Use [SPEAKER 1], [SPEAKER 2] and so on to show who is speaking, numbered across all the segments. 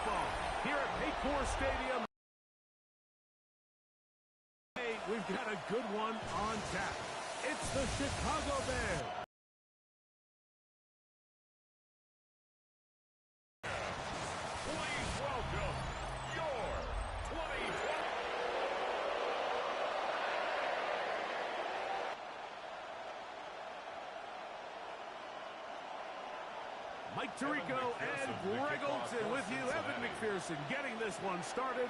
[SPEAKER 1] football here at Paycor Stadium. Hey, we've got a good one on tap. It's the Chicago Bears.
[SPEAKER 2] Please welcome your 2020.
[SPEAKER 1] Mike Tirico and Greg Olson with you. Evan McPherson getting this one started.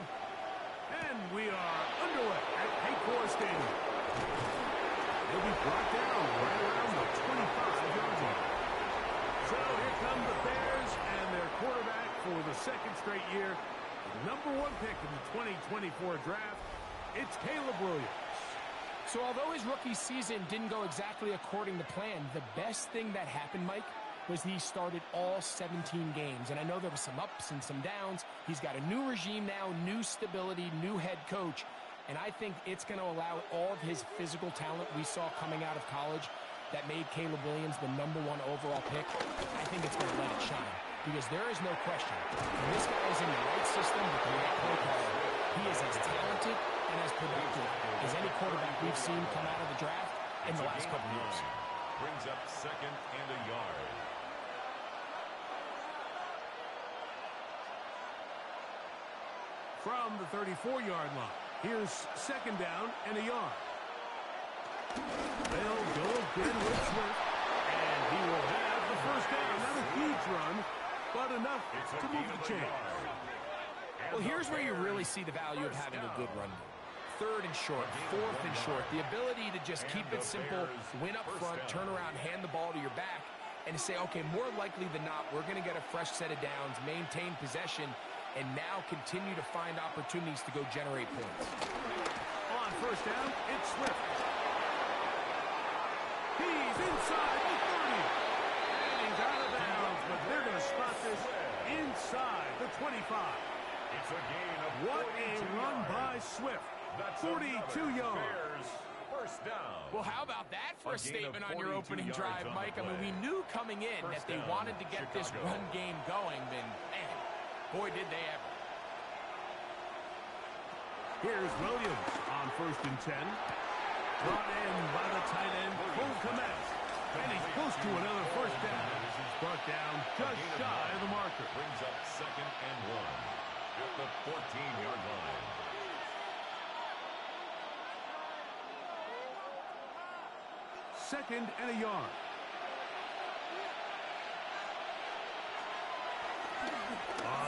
[SPEAKER 1] And we are underway at Paycor Stadium. They'll be brought down right around the 25-yard line. So here come the Bears and their quarterback for the second straight year. The #1 pick in the 2024 draft, it's Caleb Williams.
[SPEAKER 3] So although his rookie season didn't go exactly according to plan, the best thing that happened, Mike, was he started all 17 games. And I know there were some ups and some downs. He's got a new regime now, new stability, new head coach. And I think it's going to allow all of his physical talent we saw coming out of college that made Caleb Williams the #1 overall pick. I think it's going to let it shine. Because there is no question, when this guy is in the right system with the right play caller, he is as talented and as productive as any quarterback we've seen come out of the draft in the last couple of years.
[SPEAKER 2] Brings up 2nd and a yard.
[SPEAKER 1] From the 34-yard line, here's 2nd down and a yard. They'll go again with Swift, and he will have the first down. Not a huge run, but enough to move the chains.
[SPEAKER 3] Well, here's where you really see the value of having a good run game. 3rd and short, 4th and short. The ability to just keep it simple, win up front, turn around, hand the ball to your back, and to say, okay, more likely than not, we're going to get a fresh set of downs, maintain possession, and now continue to find opportunities to go generate points.
[SPEAKER 1] On first down, it's Swift. He's inside the 30. And he's out of bounds, but they're going to spot this inside the 25.
[SPEAKER 2] It's a gain of
[SPEAKER 1] What a run
[SPEAKER 2] yards.
[SPEAKER 1] by Swift.
[SPEAKER 2] That's
[SPEAKER 1] 42 yards.
[SPEAKER 2] Bears first down.
[SPEAKER 3] Well, how about that for a statement on your opening drive, Mike? I mean, we knew coming in that they wanted to get this run game going, and man, boy, did they ever.
[SPEAKER 1] Here's Williams on 1st and 10. Brought in by the tight end, Cole Kmet. And he's close to another first down. Brought down just shy of the marker.
[SPEAKER 2] Brings up 2nd and 1 at the 14-yard line.
[SPEAKER 1] Second and a yard.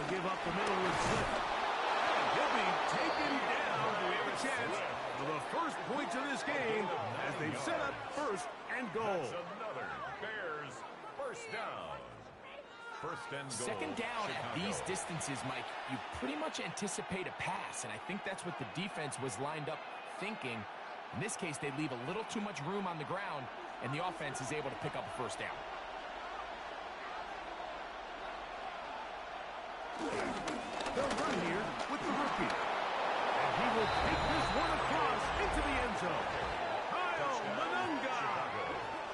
[SPEAKER 1] Give up the middle with Swift. He'll be taken down. We have a chance for the first points of this game as they've set up 1st and goal.
[SPEAKER 2] That's another Bears first down. 1st and goal.
[SPEAKER 3] 2nd down
[SPEAKER 2] Chicago.
[SPEAKER 3] at these distances, Mike, you pretty much anticipate a pass, and I think that's what the defense was lined up thinking. In this case, they leave a little too much room on the ground, and the offense is able to pick up a first down.
[SPEAKER 1] They'll run here with the rookie. And he will take this one across into the end zone. Kyle Manunga.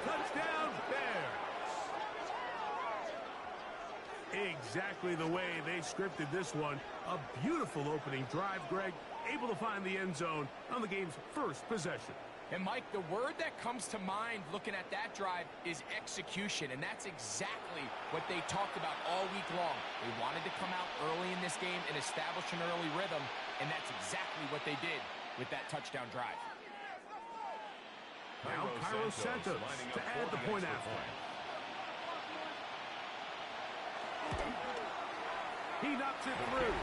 [SPEAKER 1] Touchdown, Bears. Exactly the way they scripted this one. A beautiful opening drive, Greg. Able to find the end zone on the game's first possession.
[SPEAKER 3] And, Mike, the word that comes to mind looking at that drive is execution, and that's exactly what they talked about all week long. They wanted to come out early in this game and establish an early rhythm, and that's exactly what they did with that touchdown drive.
[SPEAKER 1] Now Cairo Santos to add the point after. He knocks it through,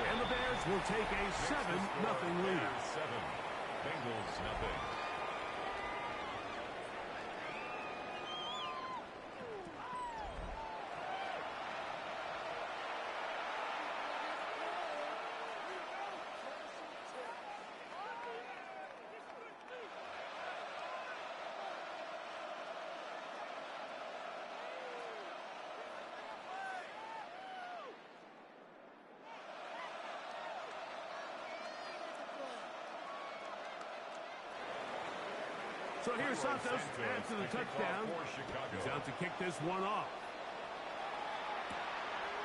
[SPEAKER 1] and the Bears will take a 7-0 lead.
[SPEAKER 2] 7. Bengals nothing.
[SPEAKER 1] So here's Santos after the touchdown. He's out to kick this one off.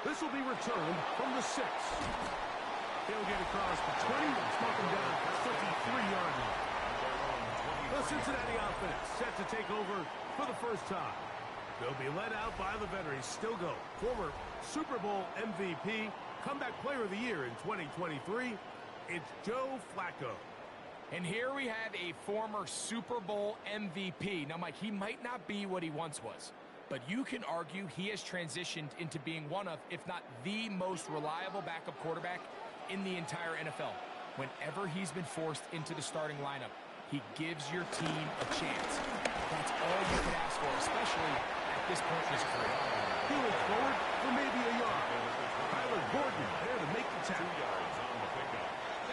[SPEAKER 1] This will be returned from the 6. He'll get across the 20 and smoke him down at the 53-yard line. The Cincinnati offense set to take over for the first time. They'll be led out by the veteran. He's still going. Former Super Bowl MVP, comeback player of the year in 2023. It's Joe Flacco.
[SPEAKER 3] And here we have a former Super Bowl MVP. Now, Mike, he might not be what he once was, but you can argue he has transitioned into being one of, if not the most reliable backup quarterback in the entire NFL. Whenever he's been forced into the starting lineup, he gives your team a chance. That's all you can ask for, especially at this point in his career.
[SPEAKER 1] He looks forward for maybe a yard. Tyler Gordon there to make the tackle.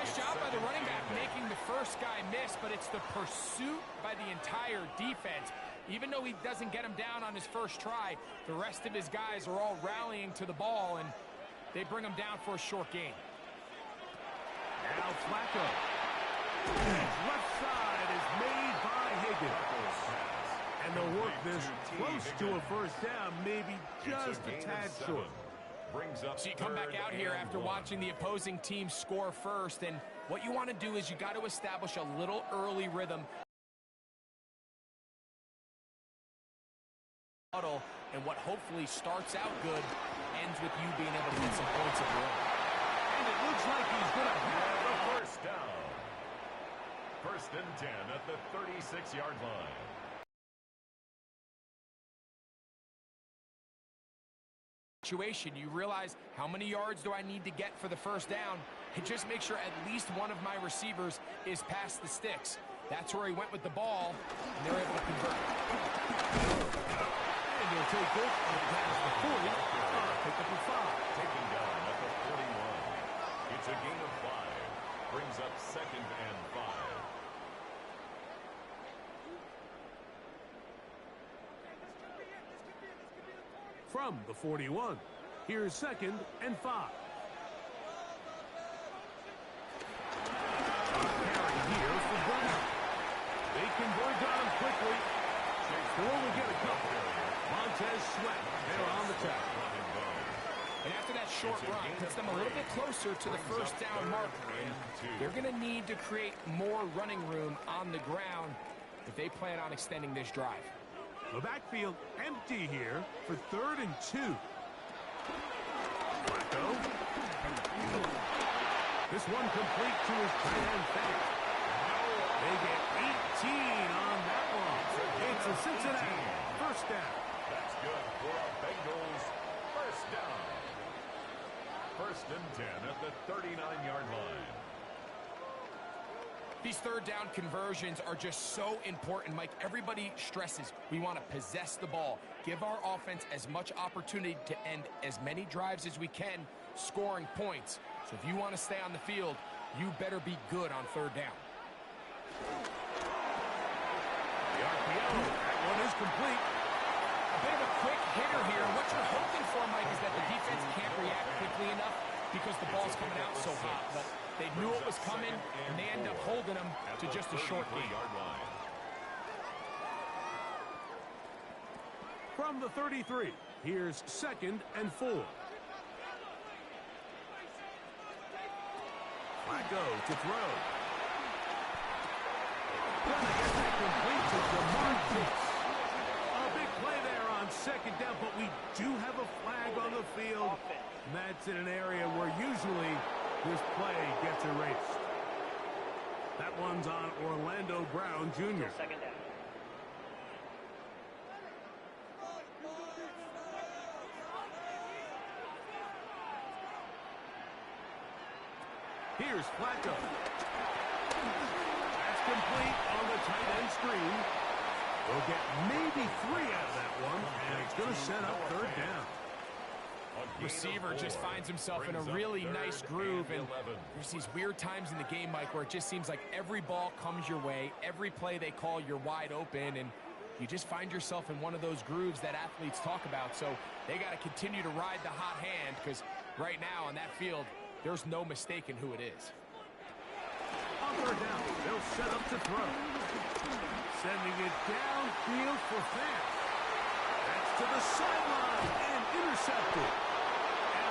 [SPEAKER 3] Nice job by the running back making the first guy miss, but it's the pursuit by the entire defense. Even though he doesn't get him down on his first try, the rest of his guys are all rallying to the ball, and they bring him down for a short gain.
[SPEAKER 1] Now Flacco. His left side is made by Higgins. And they'll work this close to a first down, maybe just a tad short.
[SPEAKER 3] So you come back out here after watching the opposing team score first, and what you want to do is you got to establish a little early rhythm. And what hopefully starts out good ends with you being able to get some points of your own.
[SPEAKER 1] And it looks like he's going to have
[SPEAKER 2] the first down. 1st and 10 at the 36-yard line.
[SPEAKER 3] You realize how many yards do I need to get for the first down, and just make sure at least one of my receivers is past the sticks. That's where he went with the ball, and they're able to convert.
[SPEAKER 1] And they'll take this past the 40, pick up the 5.
[SPEAKER 2] Taking down at the 41. It's a gain of 5. Brings up 2nd and 5.
[SPEAKER 1] From the 41, here's 2nd and 5. Carry here for Brown. They convert on him quickly. They'll only get a couple. Montez Sweat, they're on the tackle.
[SPEAKER 3] And after that short run, puts them a little bit closer to the first down marker. They're going to need to create more running room on the ground if they plan on extending this drive.
[SPEAKER 1] The backfield empty here for 3rd and 2. Flacco. This one complete to his tight end fake. They get 18 on that one. It's a Cincinnati first down.
[SPEAKER 2] That's good for a Bengals first down. 1st and 10 at the 39-yard line.
[SPEAKER 3] These third down conversions are just so important, Mike. Everybody stresses we want to possess the ball, give our offense as much opportunity to end as many drives as we can, scoring points. So if you want to stay on the field, you better be good on 3rd down.
[SPEAKER 1] The RPO, that one is complete.
[SPEAKER 3] A bit of a quick hitter here. What you're hoping for, Mike, is that the defense can't react quickly enough because the ball's coming out so hot. But they knew it was coming, and they end up holding them to just a short gain.
[SPEAKER 1] From the 33, here's 2nd and 4. Flacco to throw. Gonna get that complete to Jamar Chase. A big play there on 2nd down, but we do have a flag on the field. And that's in an area where usually this play gets erased. That one's on Orlando Brown Jr.
[SPEAKER 4] 2nd down.
[SPEAKER 1] Here's Flacco. That's complete on the tight end screen. We'll get maybe 3 out of that one, and it's going to set up 3rd down.
[SPEAKER 3] Receiver just finds himself in a really nice groove, and there's these weird times in the game, Mike, where it just seems like every ball comes your way, every play they call, you're wide open, and you just find yourself in one of those grooves that athletes talk about. So they got to continue to ride the hot hand, because right now on that field, there's no mistaking who it is.
[SPEAKER 1] On 3rd down, they'll set up to throw. Sending it downfield for Fant. That's to the sideline and intercepted. And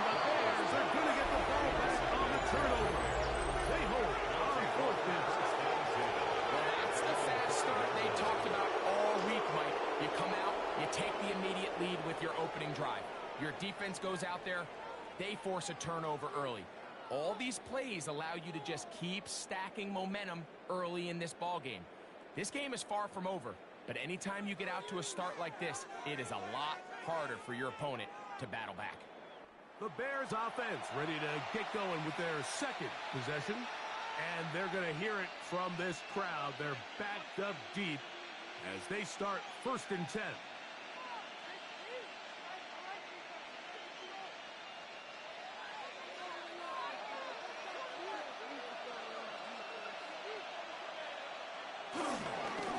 [SPEAKER 3] your defense goes out there, they force a turnover early. All these plays allow you to just keep stacking momentum early in this ball game. This game is far from over, but anytime you get out to a start like this, it is a lot harder for your opponent to battle back.
[SPEAKER 1] The Bears offense ready to get going with their second possession. And they're going to hear it from this crowd. They're backed up deep as they start 1st and 10.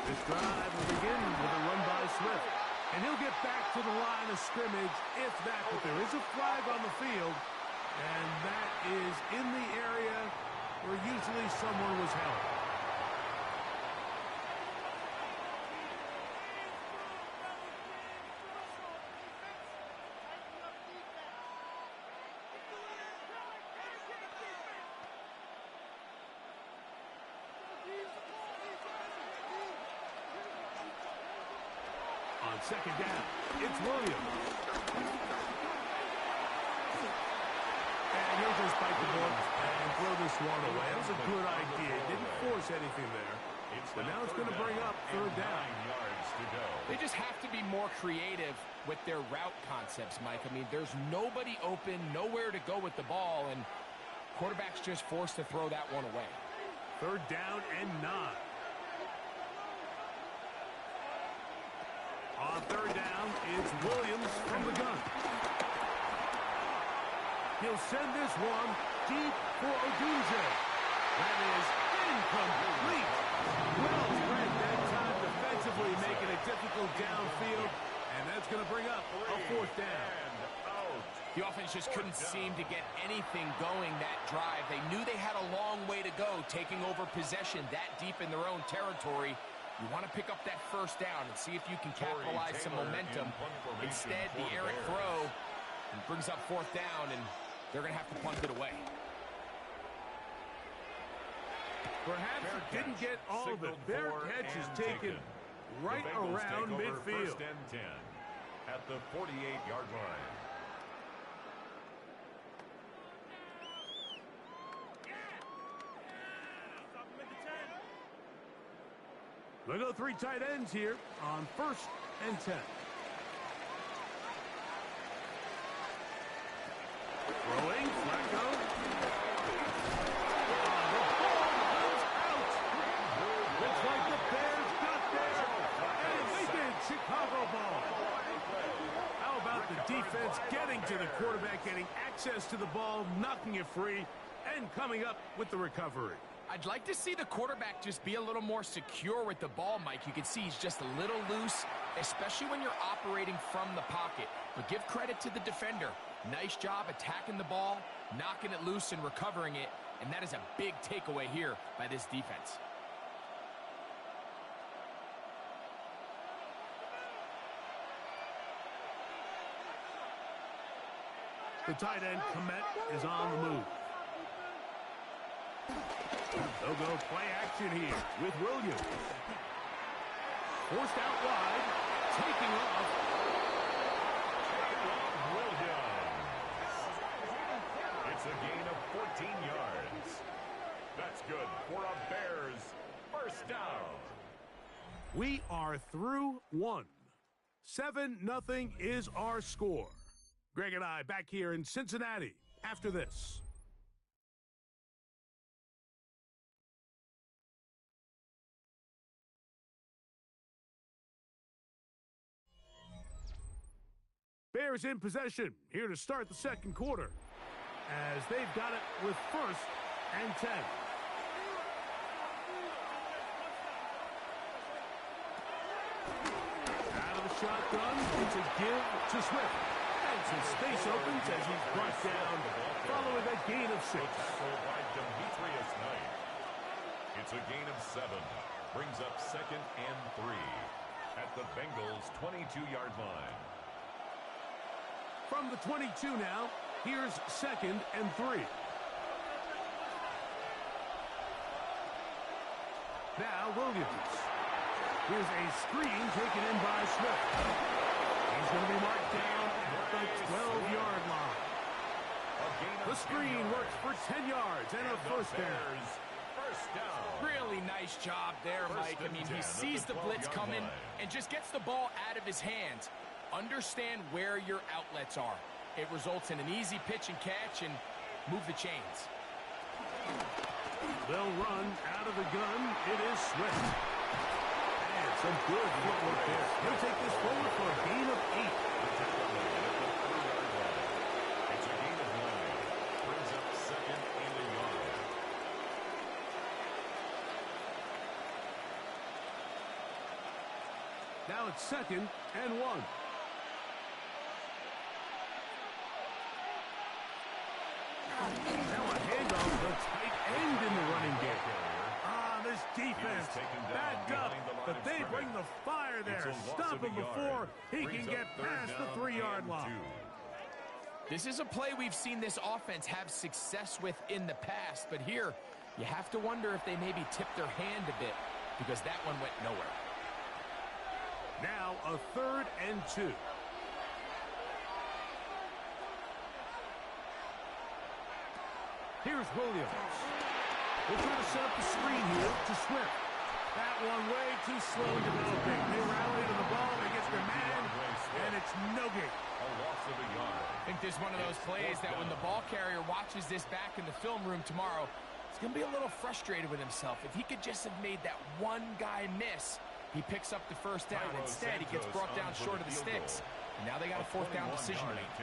[SPEAKER 1] This drive will begin with a run by Smith. And he'll get back to the line of scrimmage if that, but there is a flag on the field. And that is in the area where usually someone was held. On 2nd down, it's Williams. And he'll just bite the bullet and throw this one away. That was a good idea. Didn't force anything there. But now it's going to bring up 3rd down.
[SPEAKER 3] They just have to be more creative with their route concepts, Mike. I mean, there's nobody open, nowhere to go with the ball, and quarterback's just forced to throw that one away.
[SPEAKER 1] 3rd down and 9. On 3rd down, it's Williams from the gun. He'll send this one deep for Odunze. That is incomplete. Well read that time defensively, making it difficult downfield. And that's going to bring up a 4th down.
[SPEAKER 3] The offense just couldn't seem to get anything going that drive. They knew they had a long way to go, taking over possession that deep in their own territory. You want to pick up that 1st down and see if you can capitalize some momentum. Instead, the errant throw brings up 4th down, and they're going to have to punt it away.
[SPEAKER 1] Perhaps it didn't get all of it. Their catch is taken right around midfield.
[SPEAKER 2] 1st and 10 at the 48-yard line.
[SPEAKER 1] They go 3 tight ends here on 1st and 10. Throwing, Flacco. The ball goes out. Looks like the Bears got there. And they did. Chicago ball. How about the defense getting to the quarterback, getting access to the ball, knocking it free, and coming up with the recovery?
[SPEAKER 3] I'd like to see the quarterback just be a little more secure with the ball, Mike. You can see he's just a little loose, especially when you're operating from the pocket. But give credit to the defender. Nice job attacking the ball, knocking it loose and recovering it. And that is a big takeaway here by this defense.
[SPEAKER 1] The tight end, Komet, is on the move. They'll go play action here with Williams. Forced out wide, taking off.
[SPEAKER 2] Williams. It's a gain of 14 yards. That's good for a Bears 1st down.
[SPEAKER 1] We are through 1. 7-0 is our score. Greg and I back here in Cincinnati after this. Bears in possession here to start the 2nd quarter as they've got it with 1st and 10. Out of the shotgun, it's a give to Swift. And some space opens as he's brought down following a gain of 6.
[SPEAKER 2] By Demetrius Knight. It's a gain of 7. Brings up 2nd and 3 at the Bengals' 22-yard line.
[SPEAKER 1] From the 22 now, here's 2nd and 3. Now Williams. Here's a screen taken in by Smith. He's going to be marked down at the 12-yard line. The screen works for 10 yards and a first down.
[SPEAKER 3] Really nice job there, Mike. I mean, he sees the blitz coming and just gets the ball out of his hands. Understand where your outlets are. It results in an easy pitch and catch and move the chains.
[SPEAKER 1] They'll run out of the gun. It is Swift. And some good footwork there. He'll take this forward for a gain of 8.
[SPEAKER 2] It's a gain of 9. Brings up second and a yard.
[SPEAKER 1] Now it's 2nd and 1. Now a handoff to tight end in the running game. This defense backed up, but they bring the fire there. Stop him before he can get past the 3-yard line.
[SPEAKER 3] This is a play we've seen this offense have success with in the past, but here you have to wonder if they maybe tipped their hand a bit because that one went nowhere.
[SPEAKER 1] Now a 3rd and 2. Here's Williams. They're trying to set up the screen here to Swift. That one way too slow in developing. They rally to the ball, they get their man, and it's no gain.
[SPEAKER 2] A loss of a yard.
[SPEAKER 3] I think this is one of those plays that when the ball carrier watches this back in the film room tomorrow, he's going to be a little frustrated with himself. If he could just have made that one guy miss, he picks up the first down. Instead, he gets brought down short of the sticks. And now they got a 4th down decision to make.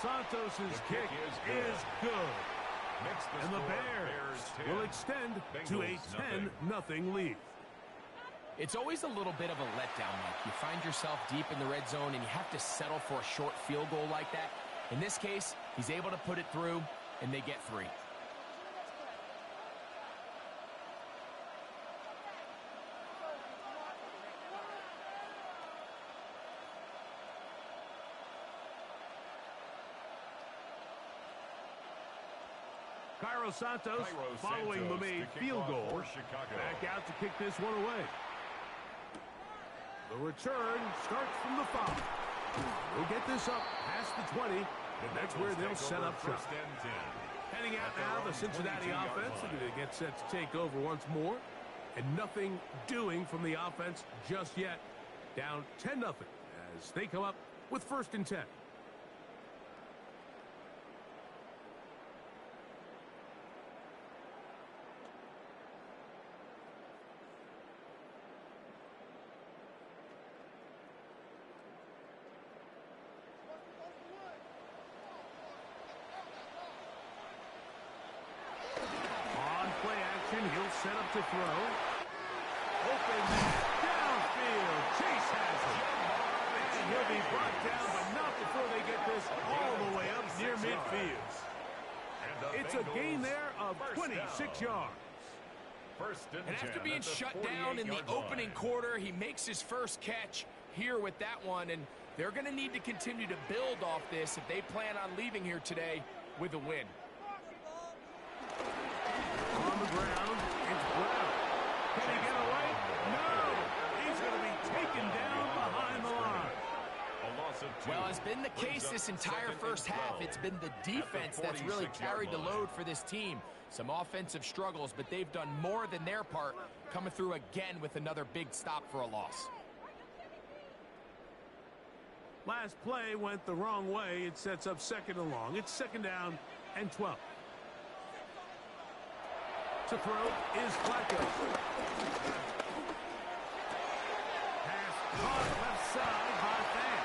[SPEAKER 1] Santos's kick is good. And the Bears will extend to a 10-0 lead.
[SPEAKER 3] It's always a little bit of a letdown, Mike. You find yourself deep in the red zone, and you have to settle for a short field goal like that. In this case, he's able to put it through, and they get 3.
[SPEAKER 1] Cairo Santos following the made field goal. Back out to kick this one away. The return starts from the 5. We'll get this up past the 20, and that's where they'll set up shop. Heading out now, the Cincinnati offense. They get set to take over once more. And nothing doing from the offense just yet. Down 10-0 as they come up with 1st and 10. He'll set up to throw. Open downfield. Chase has it. And he'll be brought down, but not before they get this all the way up near midfield. It's a gain there of 26 yards.
[SPEAKER 3] And after being shut down in the opening quarter, he makes his first catch here with that one, and they're going to need to continue to build off this if they plan on leaving here today with a win.
[SPEAKER 1] On the ground, it's Brown. Can he get away? No! He's going to be taken down behind the line.
[SPEAKER 3] Well, it's been the case this entire first half. It's been the defense that's really carried the load for this team. Some offensive struggles, but they've done more than their part, coming through again with another big stop for a loss.
[SPEAKER 1] Last play went the wrong way. It sets up 2nd and long. It's 2nd down and 12. To throw is Flacco. Pass caught left side by Fant.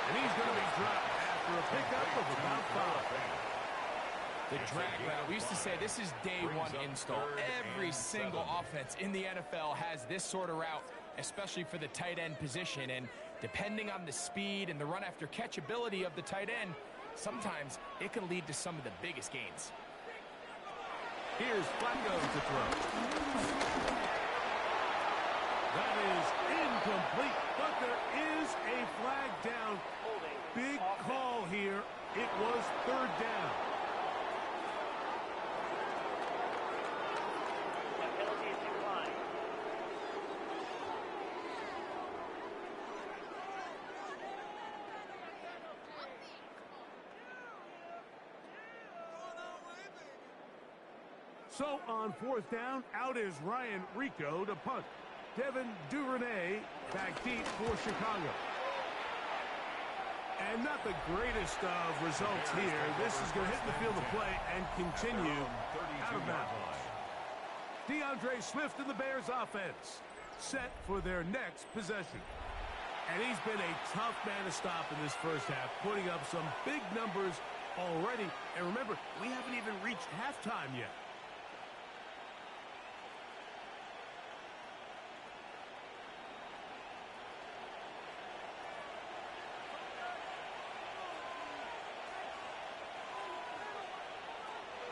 [SPEAKER 1] And he's going to be dropped after a pickup of about 5.
[SPEAKER 3] The drag route. We used to say this is day one install. Every single offense in the NFL has this sort of route, especially for the tight end position. And depending on the speed and the run after catch ability of the tight end, sometimes it can lead to some of the biggest gains.
[SPEAKER 1] Here's Flacco to throw. That is incomplete, but there is a flag down. Big call here. It was 3rd down. So on fourth down, out is Ryan Rico to punt. Devin Duvernay back deep for Chicago. And not the greatest of results here. This is going to hit the field of play and continue out of bounds. DeAndre Swift and the Bears offense set for their next possession. And he's been a tough man to stop in this first half, putting up some big numbers already. And remember, we haven't even reached halftime yet.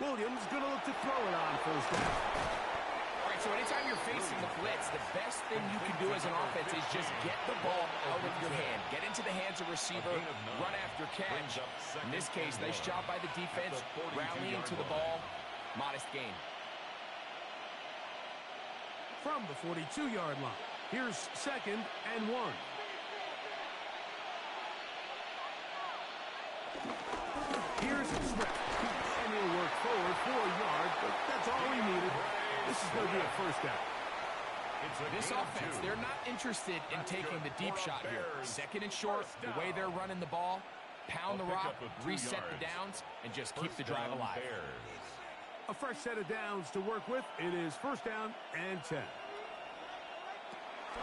[SPEAKER 1] Williams going to look to throw it on first down.
[SPEAKER 3] All right, so anytime you're facing the blitz, the best thing you can do as an offense is just get the ball out of your hand. Get into the hands of receiver, run after catch. In this case, nice job by the defense, rallying to the ball. Modest gain.
[SPEAKER 1] From the 42-yard line, here's 2nd and 1. Here's Swift. And he'll work forward for a yard, but that's all he needed. This is going to be a first down.
[SPEAKER 3] This offense, they're not interested in taking the deep shot here. 2nd and short, the way they're running the ball, pound the rock, reset the downs, and just keep the drive alive.
[SPEAKER 1] A fresh set of downs to work with. It is 1st down and 10.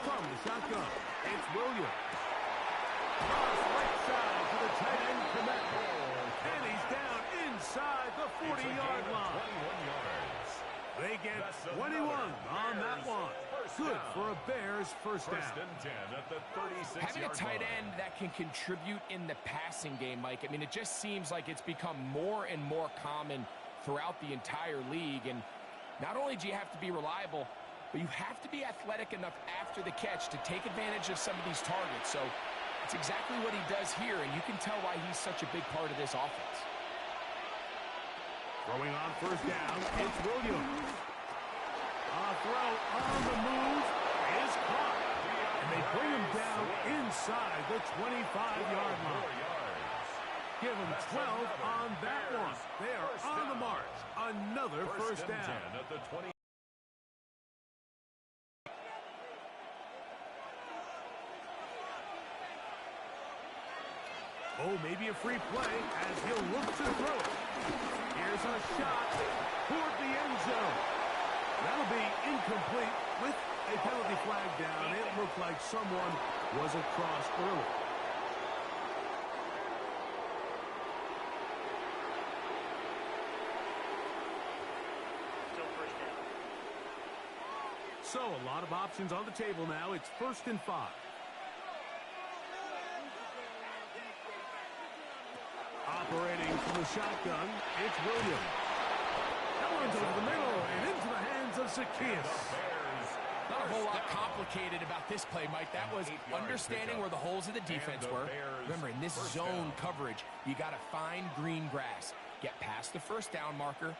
[SPEAKER 1] From the shotgun, it's Williams. Cross right side to the tight end, Komet. And he's down inside the 40-yard line. They get 21 on that one. Good for a Bears first down.
[SPEAKER 3] Having a tight end that can contribute in the passing game, Mike, I mean, it just seems like it's become more and more common throughout the entire league. And not only do you have to be reliable, but you have to be athletic enough after the catch to take advantage of some of these targets. So it's exactly what he does here, and you can tell why he's such a big part of this offense.
[SPEAKER 1] Throwing on first down, it's Williams. A throw on the move is caught. And they bring him down inside the 25-yard line. Give him 12 on that one. They are on the march. Another first down. Oh, maybe a free play as he'll look to throw it. Here's a shot toward the end zone. That'll be incomplete with a penalty flag down. It looked like someone was across early. So a lot of options on the table now. It's 1st and 5. Operating from the shotgun, it's Williams. That one's over the middle and into the hands of Zacchaeus.
[SPEAKER 3] Not a whole lot complicated about this play, Mike. That was understanding where the holes of the defense were. Remember, in this zone coverage, you got to find green grass. Get past the first down marker,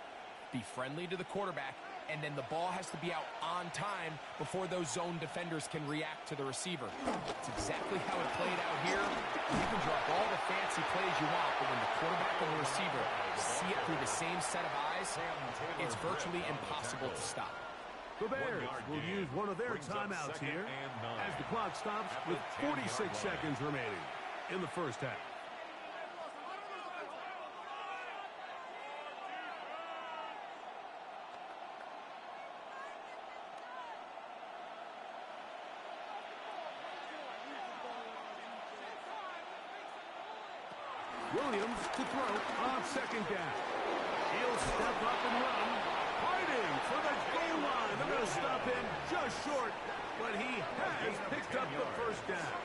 [SPEAKER 3] be friendly to the quarterback, and then the ball has to be out on time before those zone defenders can react to the receiver. That's exactly how it played out here. You can drop all the fancy plays you want, but when the quarterback and the receiver see it through the same set of eyes, it's virtually impossible to stop.
[SPEAKER 1] The Bears will use one of their timeouts here as the clock stops with 46 seconds remaining in the first half. Williams to throw on 2nd down. He'll step up and run, fighting for the goal line. They're going to stop him just short, but he has picked up the first down.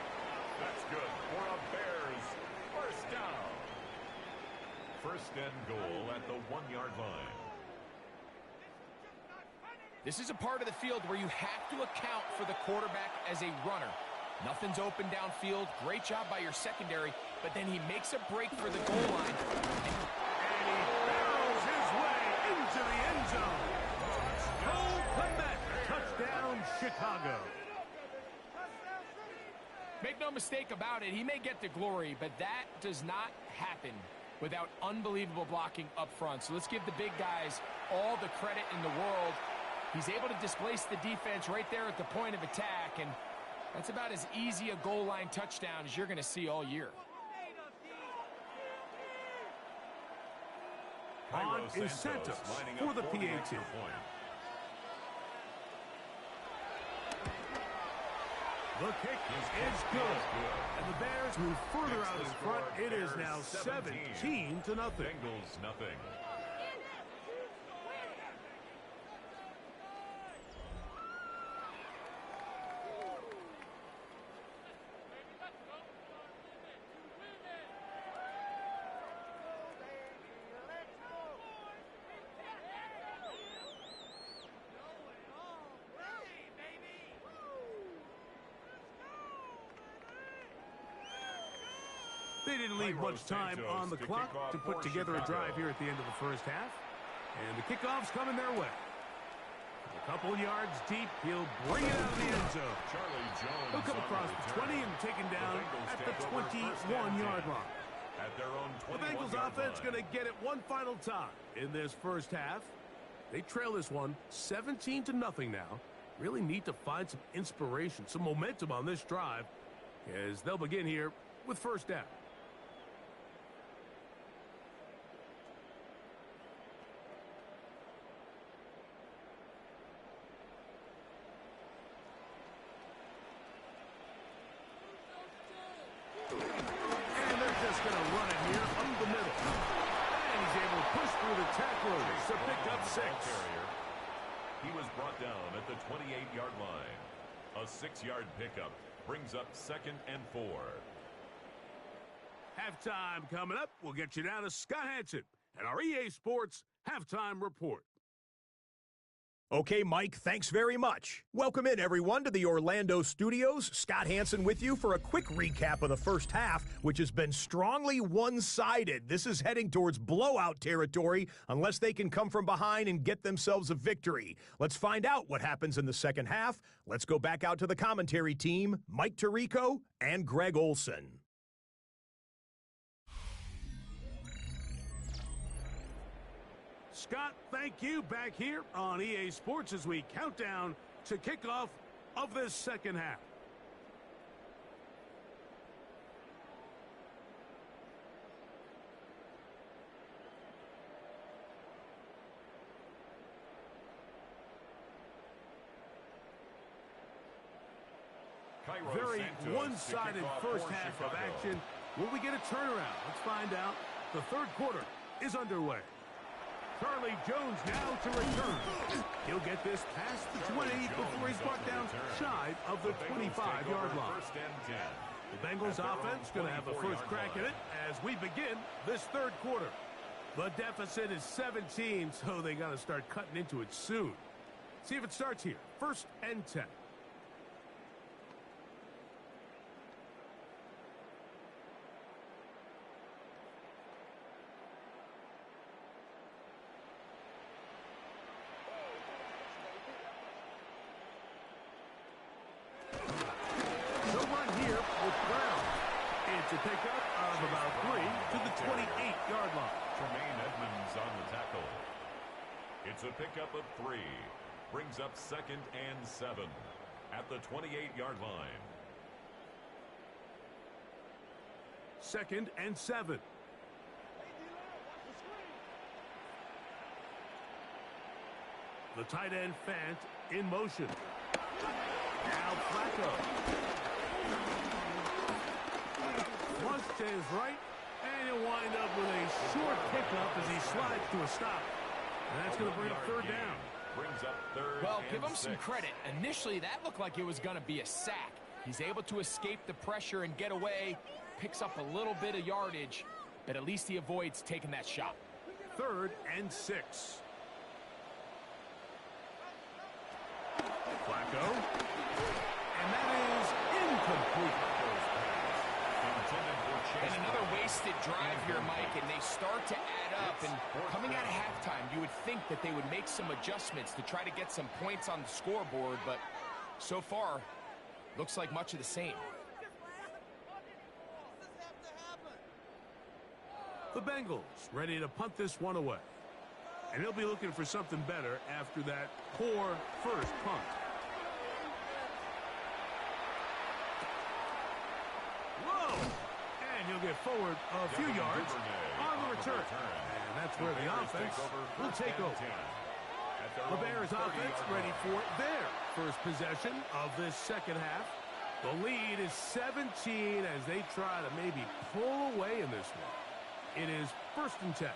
[SPEAKER 2] That's good for a Bears first down. 1st and goal at the 1-yard line.
[SPEAKER 3] This is a part of the field where you have to account for the quarterback as a runner. Nothing's open downfield. Great job by your secondary, but then he makes a break for the goal line.
[SPEAKER 1] And he barrels his way into the end zone. Cole Komet, touchdown Chicago.
[SPEAKER 3] Make no mistake about it, he may get the glory, but that does not happen without unbelievable blocking up front. So let's give the big guys all the credit in the world. He's able to displace the defense right there at the point of attack, and that's about as easy a goal line touchdown as you're going to see all year.
[SPEAKER 1] On is Santos for the PAT. The kick is good. And the Bears move further out in front. It is now 17-0.
[SPEAKER 2] Bengals nothing.
[SPEAKER 1] They didn't leave much time on the clock to put together a drive here at the end of the first half. And the kickoff's coming their way. A couple yards deep, he'll bring it out of the end zone. He'll come across the 20 and taken down at the 21-yard line. The Bengals offense going to get it one final time in this first half. They trail this one 17-0 now. Really need to find some inspiration, some momentum on this drive as they'll begin here with first down. And they're just going to run it here up the middle. And he's able to push through the tacklers to pick up 6.
[SPEAKER 2] He was brought down at the 28-yard line. A 6-yard pickup brings up 2nd and 4.
[SPEAKER 1] Halftime coming up. We'll get you down to Scott Hansen and our EA Sports Halftime Report.
[SPEAKER 4] Okay, Mike, thanks very much. Welcome in, everyone, to the Orlando studios. Scott Hansen with you for a quick recap of the first half, which has been strongly one-sided. This is heading towards blowout territory unless they can come from behind and get themselves a victory. Let's find out what happens in the second half. Let's go back out to the commentary team, Mike Tirico and Greg Olson.
[SPEAKER 1] Scott, thank you. Back here on EA Sports as we count down to kickoff of this second half. Very one-sided first half of action. Will we get a turnaround? Let's find out. The third quarter is underway. Charlie Jones now to return. He'll get this past the 20 before he's brought down shy of the 25-yard line. The Bengals offense going to have the first crack at it as we begin this third quarter. The deficit is 17, so they got to start cutting into it soon. See if it starts here. 1st and 10. To pick up of about 3 to the 28-yard line.
[SPEAKER 2] Tremaine Edmonds on the tackle. It's a pickup of 3. Brings up 2nd and 7 at the 28-yard line.
[SPEAKER 1] 2nd and 7. The tight end Fant in motion. Now Flacco. Once to his right, and he'll wind up with a short pickup as he slides to a stop. And that's going to bring up third down.
[SPEAKER 2] Brings up third.
[SPEAKER 3] Well, give him
[SPEAKER 2] 6.
[SPEAKER 3] some credit. Initially, that looked like it was going to be a sack. He's able to escape the pressure and get away, picks up a little bit of yardage, but at least he avoids taking that shot.
[SPEAKER 1] 3rd and 6. Flacco. And that is incomplete.
[SPEAKER 3] And another wasted drive here, Mike, and they start to add up. And coming out of halftime, you would think that they would make some adjustments to try to get some points on the scoreboard, but so far, looks like much of the same.
[SPEAKER 1] The Bengals ready to punt this one away. And he'll be looking for something better after that poor first punt. Whoa! And he'll get forward a few yards on the return. And that's where the offense will take over. The Bears offense ready for their first possession of this second half. The lead is 17 as they try to maybe pull away in this one. It is 1st and 10.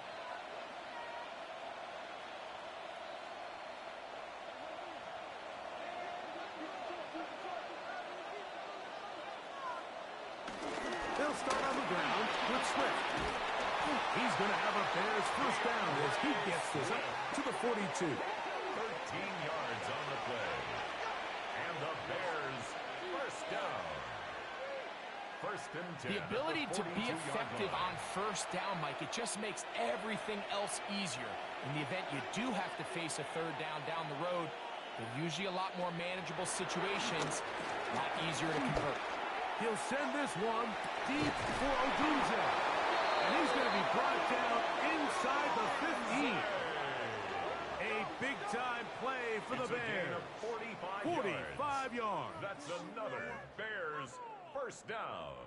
[SPEAKER 1] They'll start on the ground with Swift. He's going to have a Bears first down as he gets this up to the 42.
[SPEAKER 2] 13 yards on the play. And the Bears first down. 1st and 10.
[SPEAKER 3] The ability to be effective on first down, Mike, it just makes everything else easier. In the event you do have to face a third down the road, they're usually a lot more manageable situations, a lot easier to convert.
[SPEAKER 1] He'll send this one deep for Odunze. And he's going to be brought down inside the 15. A big-time play for the Bears. 45 yards.
[SPEAKER 2] That's another Bears first down.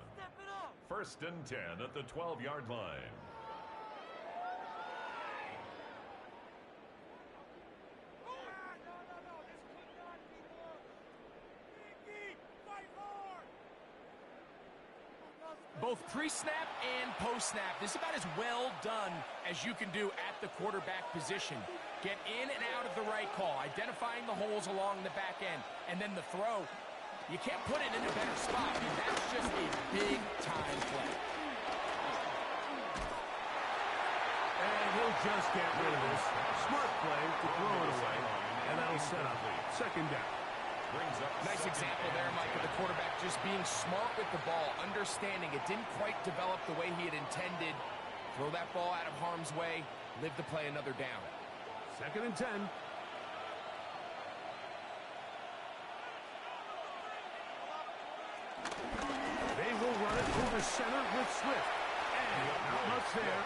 [SPEAKER 2] 1st and 10 at the 12-yard line.
[SPEAKER 3] Both pre-snap and post-snap, this is about as well done as you can do at the quarterback position. Get in and out of the right call, identifying the holes along the back end, and then the throw. You can't put it in a better spot, and that's just a big-time play.
[SPEAKER 1] And he'll just get rid of this. Smart play to throw it away, and that'll set up 2nd down.
[SPEAKER 3] Nice example there, Mike, of the quarterback just being smart with the ball, understanding it didn't quite develop the way he had intended. Throw that ball out of harm's way, live to play another down.
[SPEAKER 1] 2nd and 10. They will run it over center with Swift. And not much there.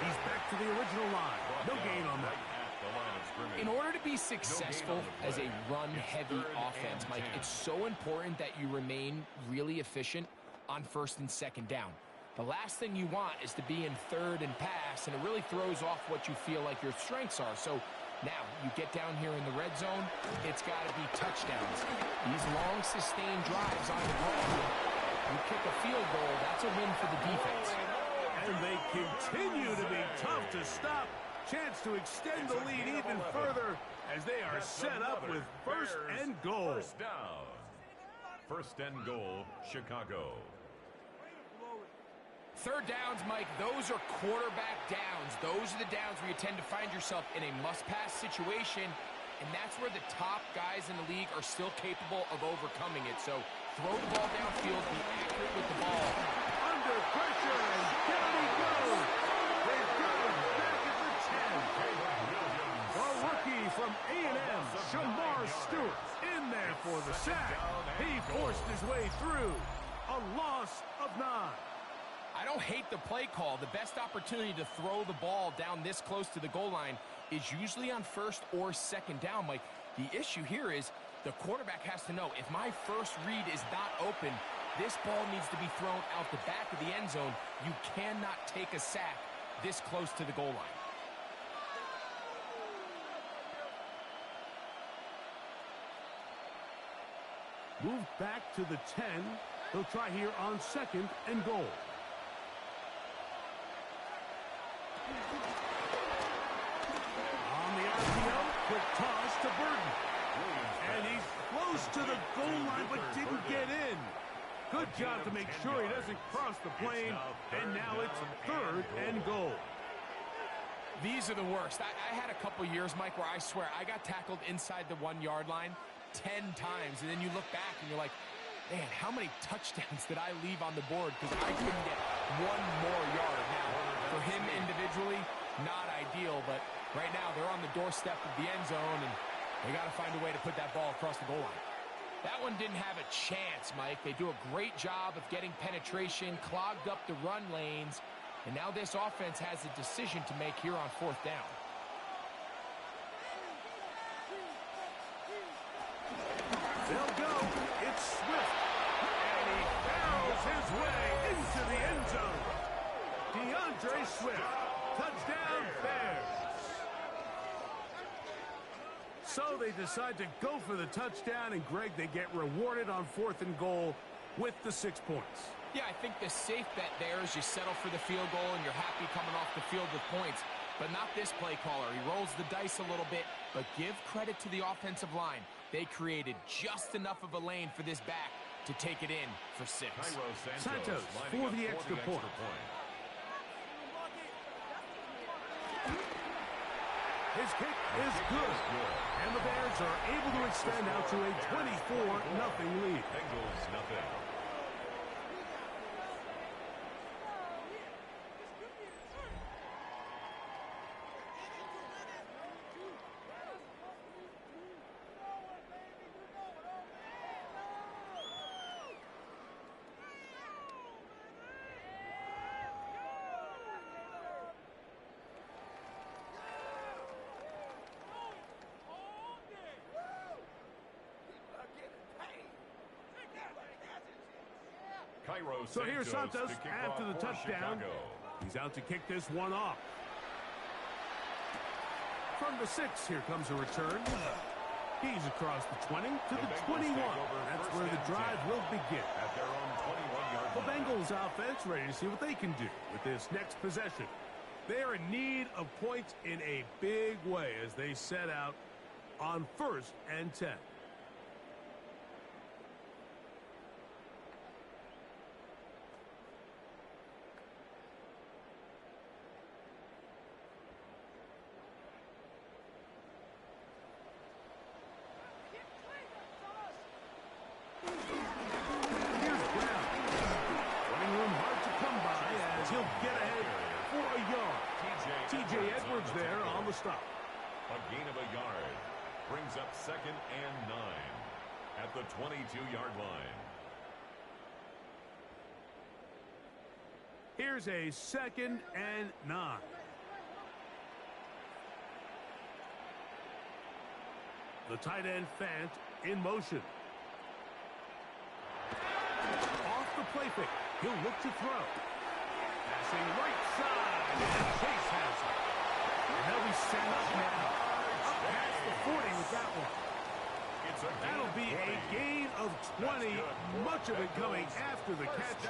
[SPEAKER 1] He's back to the original line. No gain on that.
[SPEAKER 3] In order to be successful as a run-heavy offense, Mike, it's so important that you remain really efficient on 1st and 2nd down. The last thing you want is to be in 3rd and pass, and it really throws off what you feel like your strengths are. So now you get down here in the red zone, it's got to be touchdowns. These long, sustained drives on the ground, you kick a field goal, that's a win for the defense.
[SPEAKER 1] And they continue to be tough to stop. Chance to extend the lead even further as they are set up with 1st and goal.
[SPEAKER 2] First down. 1st and goal, Chicago.
[SPEAKER 3] 3rd downs, Mike, those are quarterback downs. Those are the downs where you tend to find yourself in a must-pass situation, and that's where the top guys in the league are still capable of overcoming it. So throw the ball downfield, be accurate with the ball.
[SPEAKER 1] Under pressure, and down he goes. They've got him back at the 10. The rookie from A&M, Shamar Stewart, in there for the sack. He forced his way through. A loss of 9.
[SPEAKER 3] I don't hate the play call. The best opportunity to throw the ball down this close to the goal line is usually on 1st or 2nd down, Mike. The issue here is the quarterback has to know, if my first read is not open, this ball needs to be thrown out the back of the end zone. You cannot take a sack this close to the goal line.
[SPEAKER 1] Move back to the 10. They'll try here on 2nd and goal. On the RPO, quick toss to Burton. And he's close to the goal line but didn't get in. Good job to make sure he doesn't cross the plane. And now it's 3rd and goal.
[SPEAKER 3] These are the worst. I had a couple years, Mike, where I swear I got tackled inside the 1-yard line 10 times. And then you look back and you're like, man, how many touchdowns did I leave on the board because I couldn't get one more yard? Now, for him individually, not ideal, but right now they're on the doorstep of the end zone, and they got to find a way to put that ball across the goal line. That one didn't have a chance, Mike. They do a great job of getting penetration, clogged up the run lanes, And now this offense has a decision to make here on 4th down.
[SPEAKER 1] They'll go. It's Swift. And he barrels his way into the end zone. DeAndre Swift. Touchdown, Bears. So they decide to go for the touchdown, and Greg, they get rewarded on 4th and goal with the 6 points.
[SPEAKER 3] Yeah, I think the safe bet there is you settle for the field goal and you're happy coming off the field with points. But not this play caller. He rolls the dice a little bit, but give credit to the offensive line. They created just enough of a lane for this back to take it in for 6.
[SPEAKER 1] Santos for the extra point. His kick is good. And the Bears are able to extend out to a 24-0 lead.
[SPEAKER 2] Bengals nothing.
[SPEAKER 1] So here's Santos after the touchdown. He's out to kick this one off. From the 6, here comes a return. He's across the 20 to the 21. That's where the drive will begin.
[SPEAKER 2] At their own 21-yard
[SPEAKER 1] The
[SPEAKER 2] line.
[SPEAKER 1] Bengals offense ready to see what they can do with this next possession. They are in need of points in a big way as they set out on 1st and 10. There on the stop.
[SPEAKER 2] A gain of a yard brings up 2nd and 9 at the 22-yard line.
[SPEAKER 1] Here's a 2nd and 9. The tight end Fant in motion. Off the play fake. He'll look to throw. Passing right side. And Chase has it. And they'll be sent up now. Up past the 40 with that one. That'll be a gain of 20. Much of it coming after the catch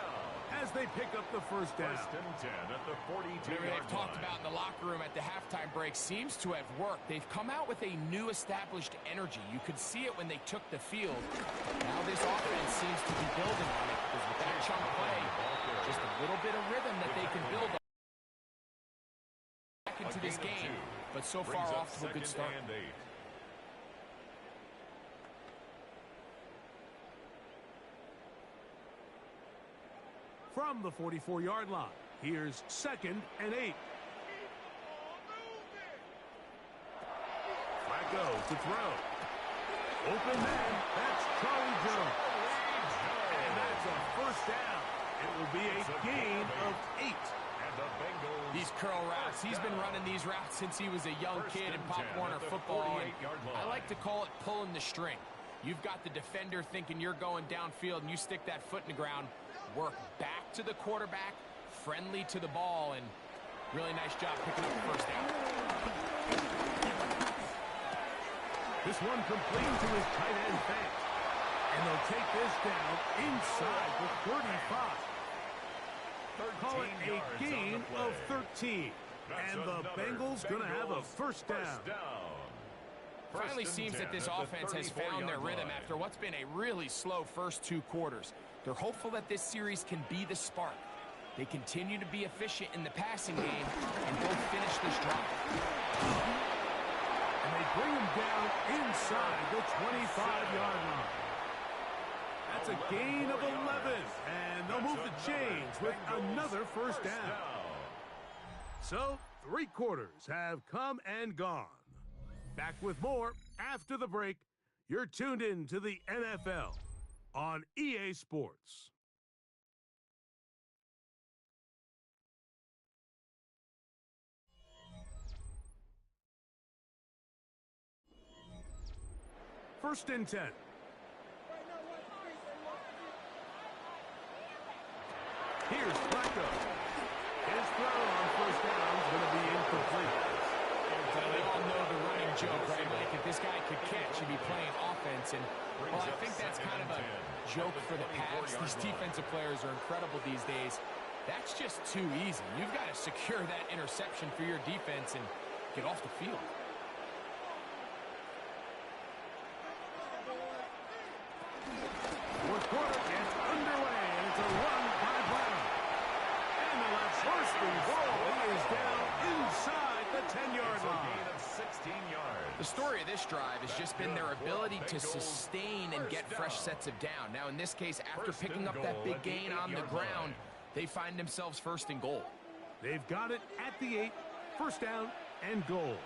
[SPEAKER 1] as they pick up the first down.
[SPEAKER 2] 1st and 10 at the 42-yard line.
[SPEAKER 3] They've talked about in the locker room at the halftime break seems to have worked. They've come out with a new established energy. You could see it when they took the field. Now this offense seems to be building on it because with that chunk play, just a little bit of rhythm that they can build on back into this game. But so far off to a good start.
[SPEAKER 1] From the 44-yard line, here's 2nd and 8. Flacco to throw. Open man, that's Charlie Jones. And that's a first down. It will be a gain of 8.
[SPEAKER 3] These curl routes, he's been running these routes since he was a young kid in Pop Warner football. I like to call it pulling the string. You've got the defender thinking you're going downfield and you stick that foot in the ground, work back to the quarterback, friendly to the ball, and really nice job picking up the first down.
[SPEAKER 1] This one complete to his tight end Fant. And they'll take this down inside the 35. Call it a gain of 13. And the Bengals going to have a first down.
[SPEAKER 3] Finally seems that this offense has found their rhythm after what's been a really slow first 2 quarters. They're hopeful that this series can be the spark. They continue to be efficient in the passing game and both finish this drive.
[SPEAKER 1] And they bring him down inside the 25-yard line. That's a gain of 11, and they'll move the chains with another first down. So, 3 quarters have come and gone. Back with more after the break. You're tuned in to the NFL on EA Sports. First and 10. Here's Flacco. His throw on first down is going to be incomplete.
[SPEAKER 3] Well, we all know the running joke, right, Mike? If this guy could catch, he'd be playing offense. And, well, I think that's kind of a joke for the Pats. These defensive players are incredible these days. That's just too easy. You've got to secure that interception for your defense and get off the field.
[SPEAKER 1] Fourth quarter gets underway, and it's a run by Brown. And the left first and goal. He is down inside the 10-yard line.
[SPEAKER 2] Gain of 16 yards.
[SPEAKER 3] The story of this drive has just been their ability to sustain and get fresh sets of down. Now, in this case, after picking up that big gain on the ground, they find themselves first and goal.
[SPEAKER 1] They've got it at the 8. First down and goal.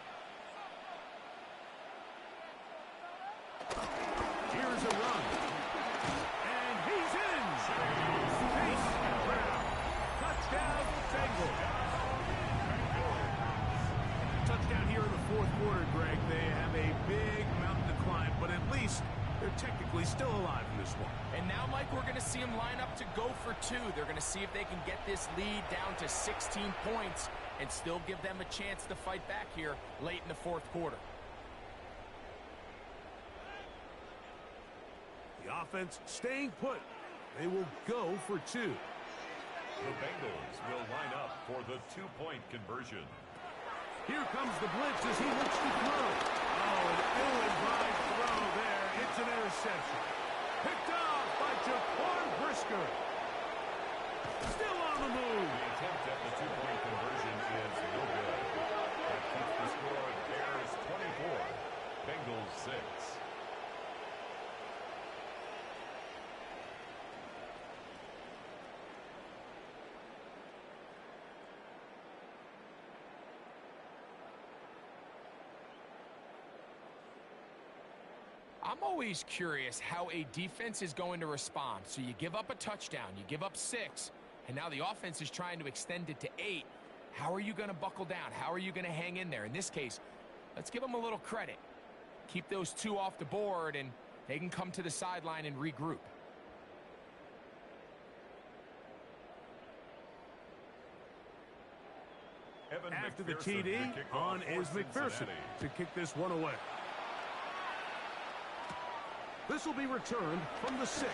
[SPEAKER 1] Here's a run. And he's in. Chase Brown. Touchdown, Bengals. Touchdown here in the fourth quarter, Greg. They have a big mountain to climb, but at least they're technically still alive in this one.
[SPEAKER 3] And now, Mike, we're going to see them line up to go for 2. They're going to see if they can get this lead down to 16 points and still give them a chance to fight back here late in the fourth quarter.
[SPEAKER 1] The offense staying put. They will go for 2.
[SPEAKER 2] The Bengals will line up for the 2-point conversion.
[SPEAKER 1] Here comes the blitz as he looks to throw. Oh, an ill-advised throw there. It's an interception. Picked off by Jaquan Brisker. Still on the move.
[SPEAKER 2] The attempt at the 2-point conversion is no good. That keeps the score of Bears 24, Bengals 6.
[SPEAKER 3] I'm always curious how a defense is going to respond. So you give up a touchdown, you give up 6, and now the offense is trying to extend it to 8. How are you going to buckle down? How are you going to hang in there? In this case, let's give them a little credit. Keep those 2 off the board, and they can come to the sideline and regroup.
[SPEAKER 1] After the TD, on is McPherson to kick this one away. This will be returned from the 6.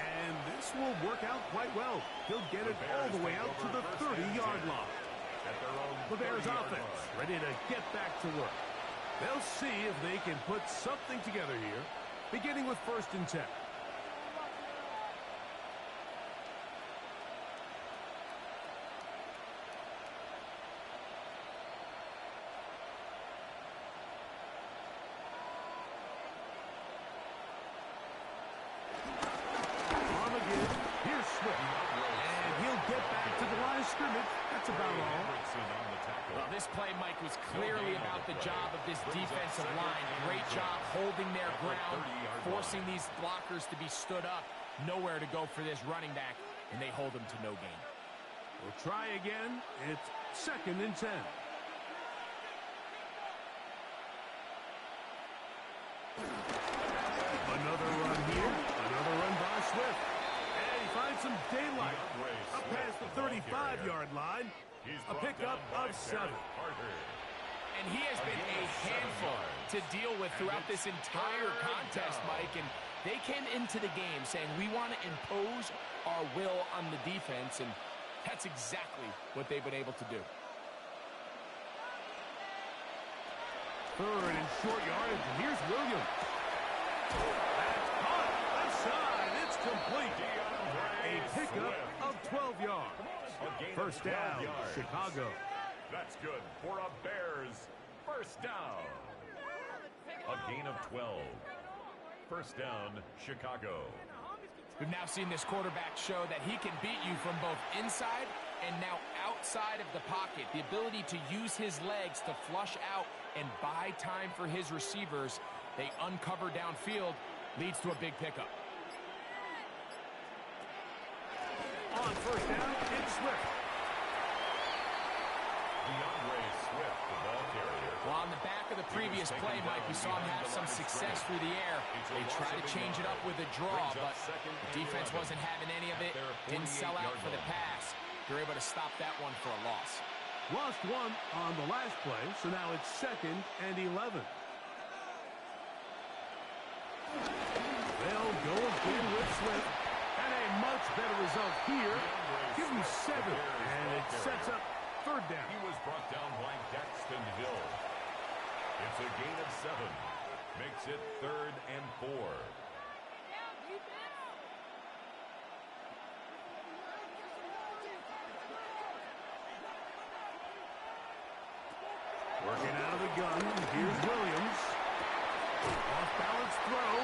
[SPEAKER 1] And this will work out quite well. He'll get it all the way out to the 30-yard line. The Bears offense ready to get back to work. They'll see if they can put something together here, beginning with first and 10. That's about all.
[SPEAKER 3] Well, this play, Mike, was clearly about the job of this defensive line. Great job holding their ground, forcing these blockers to be stood up. Nowhere to go for this running back, and they hold him to no gain.
[SPEAKER 1] We'll try again. It's second and 10. Another run here. Another run by Swift. And he finds some daylight. Up past the 35-yard line. A pickup of 7.
[SPEAKER 3] And he has been a handful to deal with throughout this entire contest, Mike. And they came into the game saying, we want to impose our will on the defense. And that's exactly what they've been able to do.
[SPEAKER 1] Third and short yardage. And here's Williams. That's caught. Left side. It's complete. A pickup of 12 yards. First down, Chicago.
[SPEAKER 2] That's good for a Bears first down. A gain of 12. First down, Chicago.
[SPEAKER 3] We've now seen this quarterback show that he can beat you from both inside and now outside of the pocket. The ability to use his legs to flush out and buy time for his receivers. They uncover downfield, leads to a big pickup.
[SPEAKER 1] On first down, it's Swift.
[SPEAKER 2] DeAndre Swift, the ball carrier.
[SPEAKER 3] Well, On the back of the previous play, Mike, we saw him have some success through the air. They tried to change it up with a draw, but the defense wasn't having any of it. Didn't sell out for the pass. They're able to stop that one for a loss.
[SPEAKER 1] Lost one on the last play, so now it's 2nd and 11. They'll go again with Swift, and a much better result here. Give him 7, and it sets up 3rd down.
[SPEAKER 2] He was brought down by Daxton Hill. It's a gain of 7. Makes it 3rd and 4.
[SPEAKER 1] Working out of the gun. Here's Williams. Off-balance throw.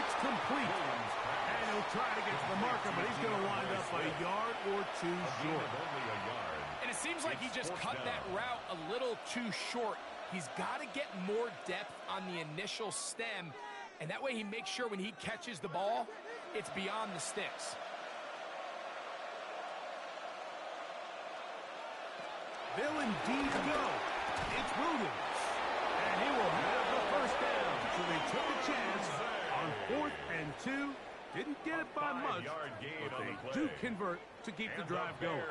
[SPEAKER 1] It's complete. And he'll try to get to the marker, but he's going to wind up a yard or 2 short.
[SPEAKER 2] Only a yard.
[SPEAKER 3] And it seems like he just cut that route a little too short. He's got to get more depth on the initial stem, and that way he makes sure when he catches the ball, it's beyond the sticks.
[SPEAKER 1] They'll indeed go. It's Williams. And he will have the 1st down. So they took a chance on 4th and 2. Didn't get it by much, but they do convert to keep the drive going.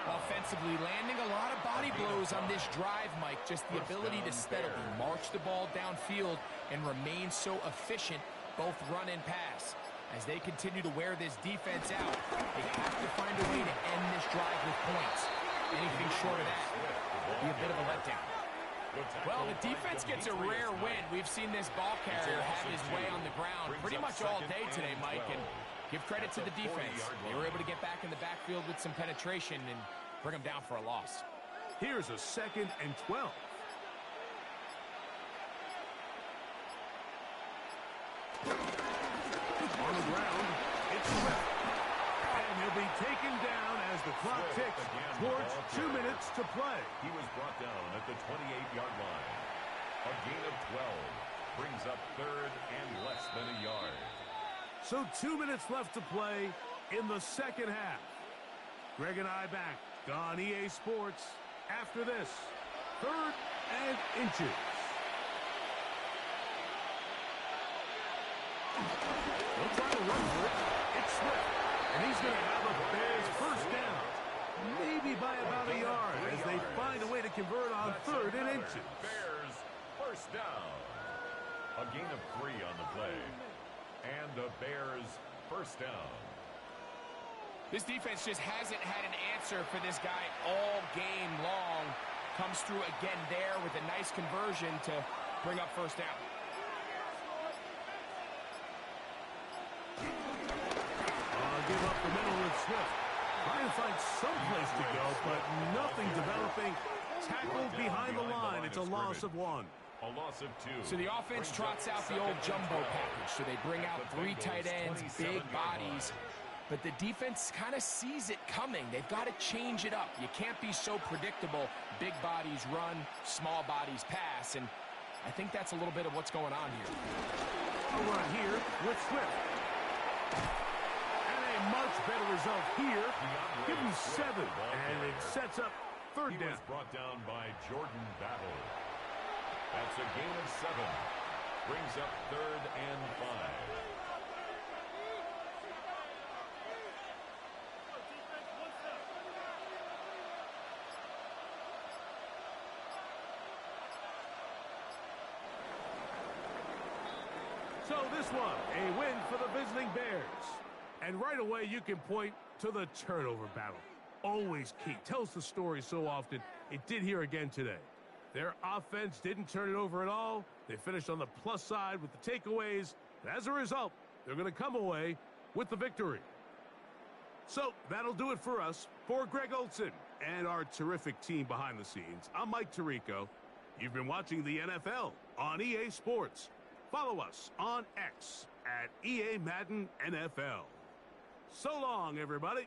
[SPEAKER 3] Offensively, landing a lot of body blows on this drive, Mike. Just the ability to steadily march the ball downfield and remain so efficient, both run and pass. As they continue to wear this defense out, they have to find a way to end this drive with points. Anything short of that will be a bit of a letdown. Well, the defense gets a rare win. We've seen this ball carrier have his way on the ground pretty much all day today, Mike, and give credit to the defense. They were able to get back in the backfield with some penetration and bring them down for a loss.
[SPEAKER 1] Here's a 2nd and 12. On the ground, it's Swift. And he'll be taken down as the clock ticks towards 2 minutes to play.
[SPEAKER 2] He was brought down at the 28-yard line. A gain of 12 brings up 3rd and less than a yard.
[SPEAKER 1] So 2 minutes left to play in the 2nd half. Greg and I back on EA Sports after this. 3rd and inches. They'll try to run for it. It's Swift. And he's going to have a Bears 1st down. Maybe by about a yard as they find a way to convert on 3rd and inches.
[SPEAKER 2] Bears 1st down. A gain of 3 on the play. And the Bears 1st down.
[SPEAKER 3] This defense just hasn't had an answer for this guy all game long. Comes through again there with a nice conversion to bring up 1st down.
[SPEAKER 1] Give up the middle with Swift. Trying to find some place to go, but nothing developing. Tackled behind the line. It's a loss of 1.
[SPEAKER 2] A loss of 2.
[SPEAKER 3] So the offense trots out the old jumbo package. So they bring out 3 tight ends, big bodies. But the defense kind of sees it coming. They've got to change it up. You can't be so predictable. Big bodies run, small bodies pass. And I think that's a little bit of what's going on here.
[SPEAKER 1] A run here with Swift. Much better result here. Give him 7, and it sets up 3rd down.
[SPEAKER 2] He was brought down by Jordan Battle. That's a gain of 7. Brings up 3rd and 5.
[SPEAKER 1] So this one, a win for the visiting Bears. And right away, you can point to the turnover battle. Always key. Tells the story so often. It did here again today. Their offense didn't turn it over at all. They finished on the plus side with the takeaways. And as a result, they're going to come away with the victory. So that'll do it for us. For Greg Olson and our terrific team behind the scenes, I'm Mike Tirico. You've been watching the NFL on EA Sports. Follow us on X at EA Madden NFL. So long, everybody.